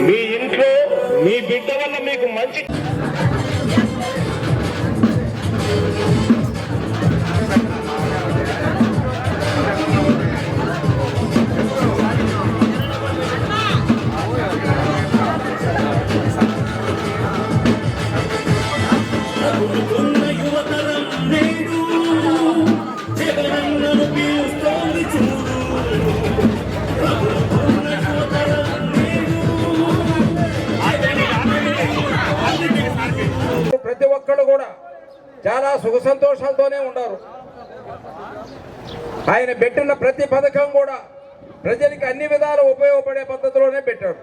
మీ ఇంట్లో మీ బిడ్డ వల్ల మీకు మంచి ప్రతి ఒక్కళ్ళు కూడా చాలా సుఖ సంతోషాలతోనే ఉన్నారు. ఆయన పెట్టిన ప్రతి పథకం కూడా ప్రజలకి అన్ని విధాలు ఉపయోగపడే పద్ధతిలోనే పెట్టాడు.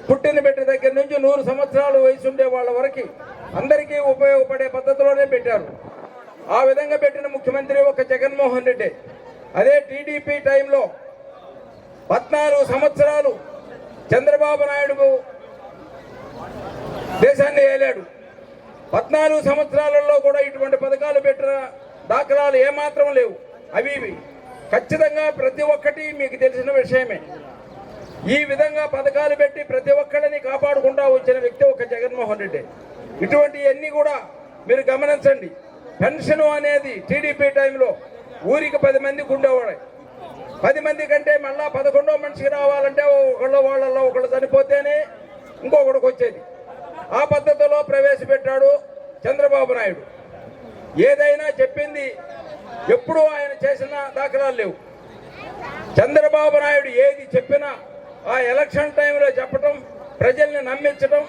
పుట్టిన బిడ్డ దగ్గర నుంచి 100 సంవత్సరాలు వయసు ఉండే వాళ్ళ వరకు అందరికీ ఉపయోగపడే పద్ధతిలోనే పెట్టారు. ఆ విధంగా పెట్టిన ముఖ్యమంత్రి ఒక జగన్మోహన్ రెడ్డి. అదే టీడీపీ టైంలో 14 సంవత్సరాలు చంద్రబాబు నాయుడు దేశాన్ని ఏలాడు. 14 సంవత్సరాలలో కూడా ఇటువంటి పథకాలు పెట్టిన దాఖలాలు ఏమాత్రం లేవు. అవి ఖచ్చితంగా ప్రతి ఒక్కటి మీకు తెలిసిన విషయమే. ఈ విధంగా పథకాలు పెట్టి ప్రతి ఒక్కరిని కాపాడుకుంటూ వచ్చిన వ్యక్తి ఒక జగన్మోహన్ రెడ్డి. ఇటువంటివన్నీ కూడా మీరు గమనించండి. పెన్షన్ అనేది టీడీపీ టైంలో ఊరికి 10 మందికి ఉండేవాడు. 10 మంది కంటే మళ్ళా 11వ మనిషికి రావాలంటే వాళ్ళల్లో ఒకళ్ళు చనిపోతేనే ఇంకొకడికి వచ్చేది. ఆ పద్ధతిలో ప్రవేశపెట్టాడు చంద్రబాబు నాయుడు. ఏదైనా చెప్పింది ఎప్పుడూ ఆయన చేసిన దాఖలాలు లేవు. చంద్రబాబు నాయుడు ఏది చెప్పినా ఆ ఎలక్షన్ టైంలో చెప్పటం, ప్రజల్ని నమ్మించడం,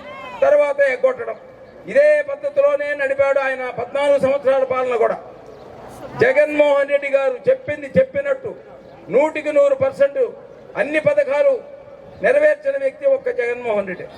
తర్వాత ఎగ్గొట్టడం, ఇదే పద్ధతిలోనే నడిపాడు ఆయన 14 సంవత్సరాల పాలన కూడా. జగన్మోహన్ రెడ్డి గారు చెప్పింది చెప్పినట్టు 100కి 100% అన్ని పథకాలు నెరవేర్చిన వ్యక్తి ఒక్క జగన్మోహన్ రెడ్డి.